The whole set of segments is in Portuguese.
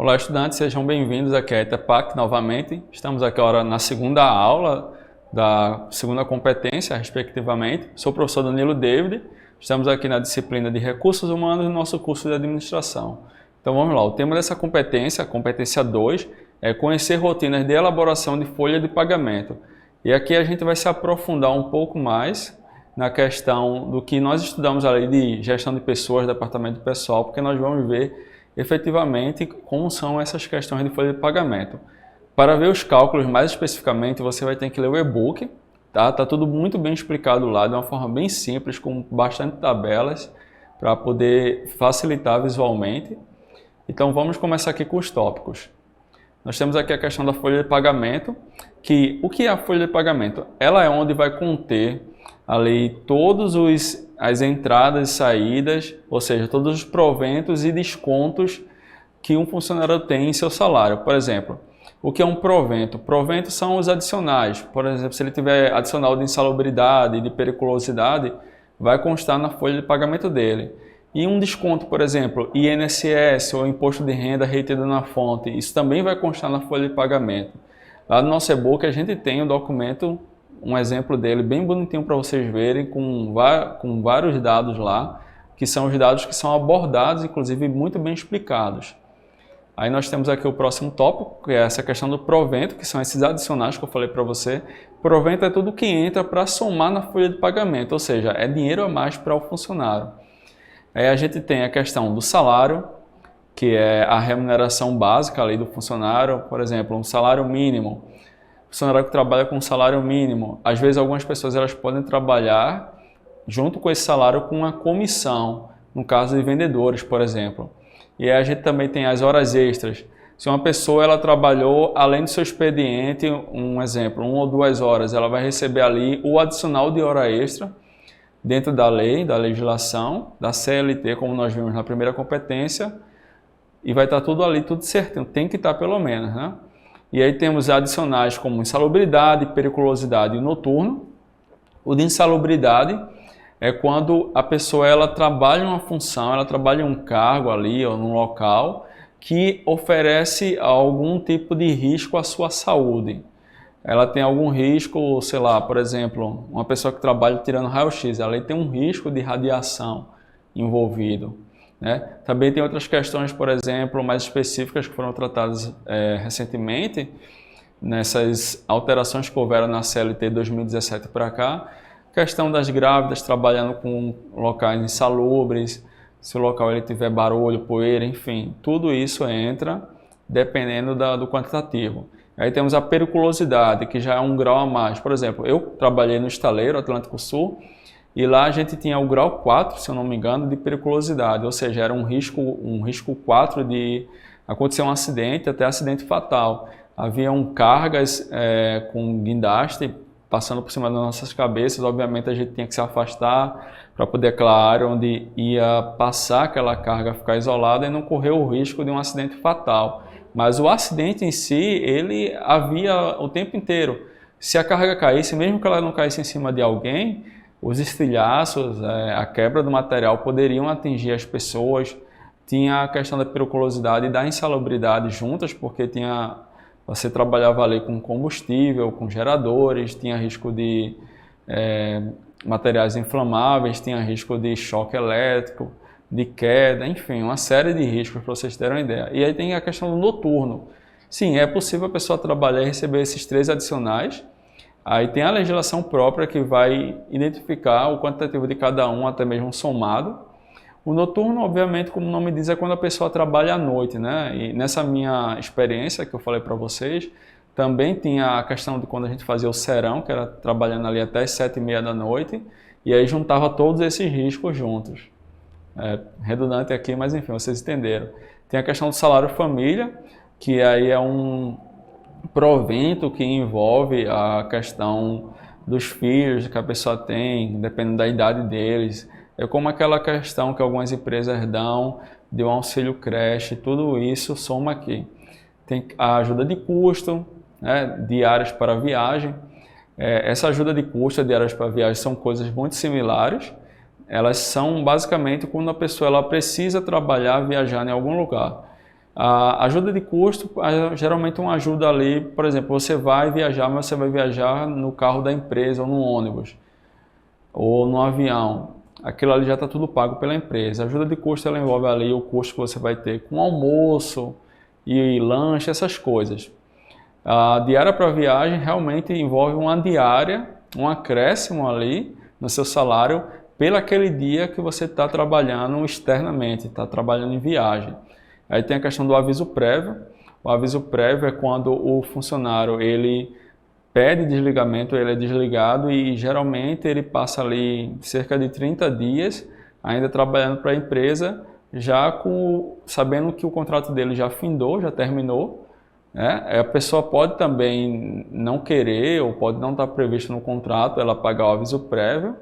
Olá, estudantes, sejam bem-vindos aqui à ETEPAC novamente. Estamos aqui agora na segunda aula da segunda competência, respectivamente. Sou o professor Danilo David, estamos aqui na disciplina de Recursos Humanos no nosso curso de Administração. Então vamos lá, o tema dessa competência, a competência 2, é conhecer rotinas de elaboração de folha de pagamento. E aqui a gente vai se aprofundar um pouco mais na questão do que nós estudamos ali de gestão de pessoas, departamento de pessoal, porque nós vamos ver efetivamente como são essas questões de folha de pagamento. Para ver os cálculos mais especificamente, você vai ter que ler o e-book, tá? Tá tudo muito bem explicado lá, de uma forma bem simples, com bastante tabelas, para poder facilitar visualmente. Então vamos começar aqui com os tópicos. Nós temos aqui a questão da folha de pagamento, que o que é a folha de pagamento? Ela é onde vai conter ali todos as entradas e saídas, ou seja, todos os proventos e descontos que um funcionário tem em seu salário. Por exemplo, o que é um provento? Proventos são os adicionais. Por exemplo, se ele tiver adicional de insalubridade, de periculosidade, vai constar na folha de pagamento dele. E um desconto, por exemplo, INSS ou Imposto de Renda retido na fonte, isso também vai constar na folha de pagamento. Lá no nosso e-book a gente tem o documento, um exemplo dele bem bonitinho para vocês verem, com vários dados lá, que são os dados que são abordados, inclusive muito bem explicados. Aí nós temos aqui o próximo tópico, que é essa questão do provento, que são esses adicionais que eu falei para você. Provento é tudo que entra para somar na folha de pagamento, ou seja, é dinheiro a mais para o funcionário. Aí a gente tem a questão do salário, que é a remuneração básica ali do funcionário, por exemplo, um salário mínimo. O funcionário que trabalha com salário mínimo, às vezes algumas pessoas elas podem trabalhar junto com esse salário com uma comissão, no caso de vendedores, por exemplo. E aí a gente também tem as horas extras. Se uma pessoa ela trabalhou além do seu expediente, um exemplo, 1 ou 2 horas, ela vai receber ali o adicional de hora extra dentro da lei, da legislação, da CLT, como nós vimos na primeira competência, e vai estar tudo ali, tudo certinho, tem que estar pelo menos, né? E aí temos adicionais como insalubridade, periculosidade e noturno. O de insalubridade é quando a pessoa ela trabalha uma função, ela trabalha um cargo ali ou num local que oferece algum tipo de risco à sua saúde. Ela tem algum risco, sei lá, por exemplo, uma pessoa que trabalha tirando raio-x, ela tem um risco de radiação envolvido, né? Também tem outras questões, por exemplo, mais específicas que foram tratadas recentemente, nessas alterações que houveram na CLT 2017 para cá, questão das grávidas trabalhando com locais insalubres, se o local ele tiver barulho, poeira, enfim, tudo isso entra dependendo do quantitativo. Aí temos a periculosidade, que já é um grau a mais. Por exemplo, eu trabalhei no estaleiro Atlântico Sul e lá a gente tinha o grau 4, se eu não me engano, de periculosidade, ou seja, era um risco 4 de acontecer um acidente, até acidente fatal. Haviam cargas com guindaste passando por cima das nossas cabeças, obviamente a gente tinha que se afastar para poder aquela área onde ia passar aquela carga ficar isolada e não correr o risco de um acidente fatal. Mas o acidente em si, ele havia o tempo inteiro. Se a carga caísse, mesmo que ela não caísse em cima de alguém, os estilhaços, a quebra do material poderiam atingir as pessoas. Tinha a questão da periculosidade e da insalubridade juntas, porque você trabalhava ali com combustível, com geradores, tinha risco de materiais inflamáveis, tinha risco de choque elétrico, de queda, enfim, uma série de riscos para vocês terem uma ideia. E aí tem a questão do noturno. Sim, é possível a pessoa trabalhar e receber esses 3 adicionais. Aí tem a legislação própria que vai identificar o quantitativo de cada um, até mesmo somado. O noturno, obviamente, como o nome diz, é quando a pessoa trabalha à noite, né? E nessa minha experiência que eu falei para vocês, também tinha a questão de quando a gente fazia o serão, que era trabalhando ali até as 7h30 da noite, e aí juntava todos esses riscos juntos. Redundante aqui, mas enfim, vocês entenderam. Tem a questão do salário família, que aí é um provento que envolve a questão dos filhos que a pessoa tem, dependendo da idade deles. É como aquela questão que algumas empresas dão de um auxílio creche, tudo isso soma aqui. Tem a ajuda de custo, né, diárias para viagem. Essa ajuda de custo, diárias para viagem, são coisas muito similares. Elas são basicamente quando a pessoa ela precisa trabalhar, viajar em algum lugar. A ajuda de custo, geralmente uma ajuda ali, por exemplo, você vai viajar, mas você vai viajar no carro da empresa ou no ônibus ou no avião. Aquilo ali já está tudo pago pela empresa. A ajuda de custo ela envolve ali o custo que você vai ter com almoço e lanche, essas coisas. A diária para viagem realmente envolve uma diária, um acréscimo ali no seu salário pelo aquele dia que você está trabalhando externamente, está trabalhando em viagem. Aí tem a questão do aviso prévio. O aviso prévio é quando o funcionário ele pede desligamento, ele é desligado e geralmente ele passa ali cerca de 30 dias ainda trabalhando para a empresa, já sabendo que o contrato dele já findou, já terminou. A pessoa pode também não querer ou pode não estar previsto no contrato ela pagar o aviso prévio,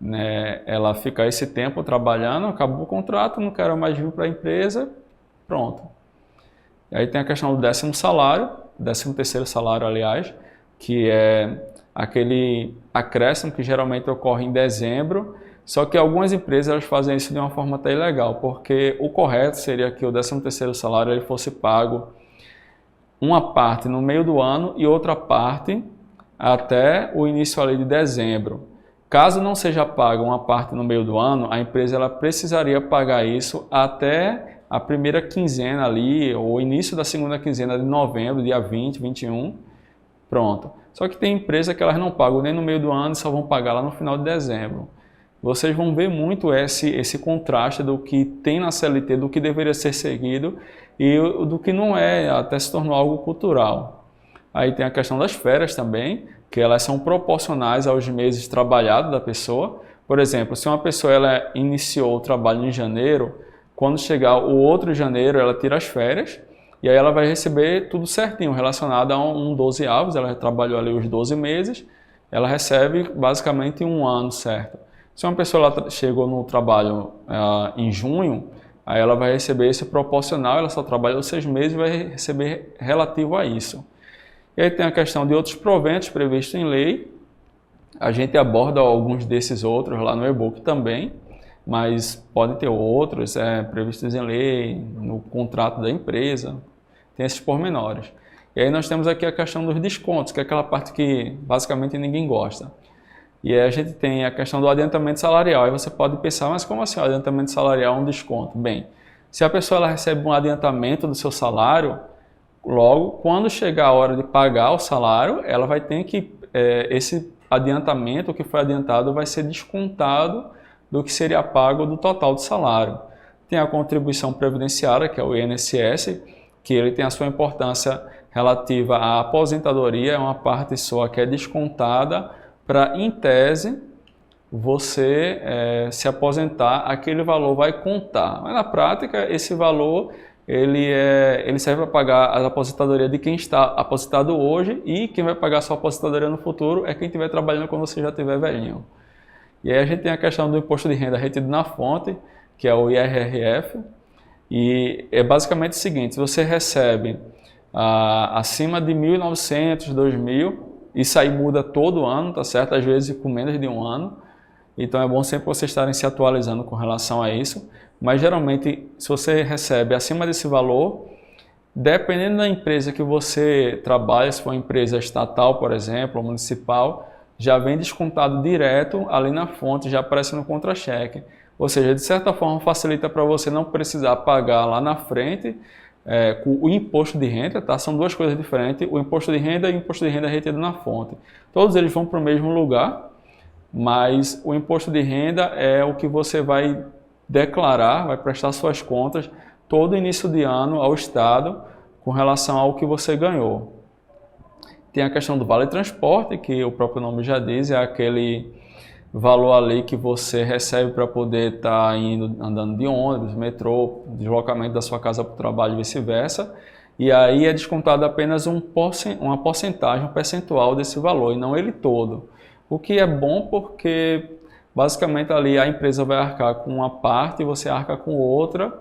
né? Ela ficar esse tempo trabalhando, acabou o contrato, não quero mais vir para a empresa, pronto. E aí tem a questão do 10º salário, 13º salário, aliás, que é aquele acréscimo que geralmente ocorre em dezembro, só que algumas empresas elas fazem isso de uma forma até ilegal, porque o correto seria que o 13º salário ele fosse pago uma parte no meio do ano e outra parte até o início ali de dezembro. Caso não seja paga uma parte no meio do ano, a empresa ela precisaria pagar isso até a primeira quinzena ali, ou início da segunda quinzena de novembro, dia 20, 21, pronto. Só que tem empresa que elas não pagam nem no meio do ano e só vão pagar lá no final de dezembro. Vocês vão ver muito esse contraste do que tem na CLT, do que deveria ser seguido e do que não é, até se tornou algo cultural. Aí tem a questão das férias também, que elas são proporcionais aos meses trabalhados da pessoa. Por exemplo, se uma pessoa ela iniciou o trabalho em janeiro, quando chegar o outro janeiro, ela tira as férias e aí ela vai receber tudo certinho, relacionado a um 12avos, ela trabalhou ali os 12 meses, ela recebe basicamente um ano, certo? Se uma pessoa ela chegou no trabalho em junho, aí ela vai receber esse proporcional, ela só trabalhou 6 meses e vai receber relativo a isso. E aí tem a questão de outros proventos previstos em lei, a gente aborda alguns desses outros lá no e-book também, mas podem ter outros previstos em lei, no contrato da empresa, tem esses pormenores. E aí nós temos aqui a questão dos descontos, que é aquela parte que basicamente ninguém gosta. E aí a gente tem a questão do adiantamento salarial. Aí você pode pensar, mas como assim o adiantamento salarial é um desconto? Bem, se a pessoa ela recebe um adiantamento do seu salário, logo, quando chegar a hora de pagar o salário, ela vai ter que, esse adiantamento, o que foi adiantado, vai ser descontado do que seria pago do total do salário. Tem a contribuição previdenciária, que é o INSS, que ele tem a sua importância relativa à aposentadoria, é uma parte só que é descontada para, em tese, você se aposentar, aquele valor vai contar. Mas na prática, esse valor ele serve para pagar a aposentadoria de quem está aposentado hoje e quem vai pagar a sua aposentadoria no futuro é quem estiver trabalhando quando você já estiver velhinho. E aí a gente tem a questão do imposto de renda retido na fonte, que é o IRRF, e é basicamente o seguinte, se você recebe acima de 1.900, 2.000, isso aí muda todo ano, tá certo? Às vezes com menos de um ano, então é bom sempre vocês estarem se atualizando com relação a isso, mas geralmente se você recebe acima desse valor, dependendo da empresa que você trabalha, se for uma empresa estatal, por exemplo, ou municipal, já vem descontado direto ali na fonte, já aparece no contra-cheque. Ou seja, de certa forma facilita para você não precisar pagar lá na frente com o imposto de renda, tá? São duas coisas diferentes, o imposto de renda e o imposto de renda retido na fonte. Todos eles vão para o mesmo lugar, mas o imposto de renda é o que você vai declarar, vai prestar suas contas todo início de ano ao Estado com relação ao que você ganhou. Tem a questão do vale transporte, que o próprio nome já diz, é aquele valor ali que você recebe para poder estar andando de ônibus, metrô, deslocamento da sua casa para o trabalho e vice-versa. E aí é descontado apenas uma porcentagem, um percentual desse valor, e não ele todo. O que é bom porque basicamente ali a empresa vai arcar com uma parte e você arca com outra,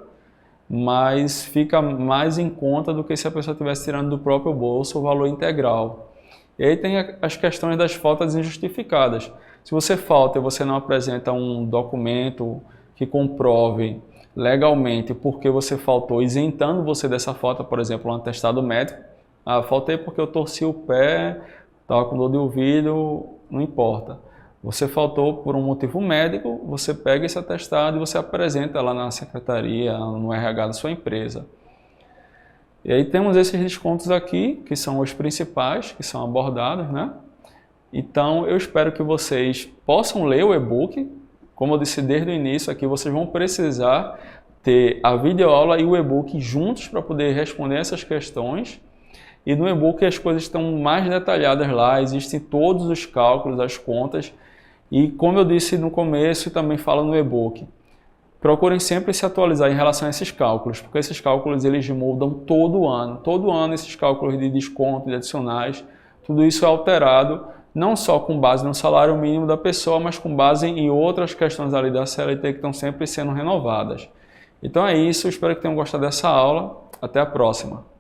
mas fica mais em conta do que se a pessoa estivesse tirando do próprio bolso o valor integral. E aí tem as questões das faltas injustificadas. Se você falta e você não apresenta um documento que comprove legalmente porque você faltou, isentando você dessa falta, por exemplo, um atestado médico. Ah, faltei porque eu torci o pé, estava com dor de ouvido, não importa. Você faltou por um motivo médico, você pega esse atestado e você apresenta lá na secretaria, no RH da sua empresa. E aí temos esses descontos aqui, que são os principais, que são abordados, né? Então eu espero que vocês possam ler o e-book. Como eu disse desde o início aqui, vocês vão precisar ter a videoaula e o e-book juntos para poder responder essas questões. E no e-book as coisas estão mais detalhadas lá, existem todos os cálculos, as contas. E como eu disse no começo e também falo no e-book, procurem sempre se atualizar em relação a esses cálculos, porque esses cálculos eles mudam todo ano. Todo ano esses cálculos de desconto, de adicionais, tudo isso é alterado, não só com base no salário mínimo da pessoa, mas com base em outras questões ali da CLT que estão sempre sendo renovadas. Então é isso, espero que tenham gostado dessa aula. Até a próxima.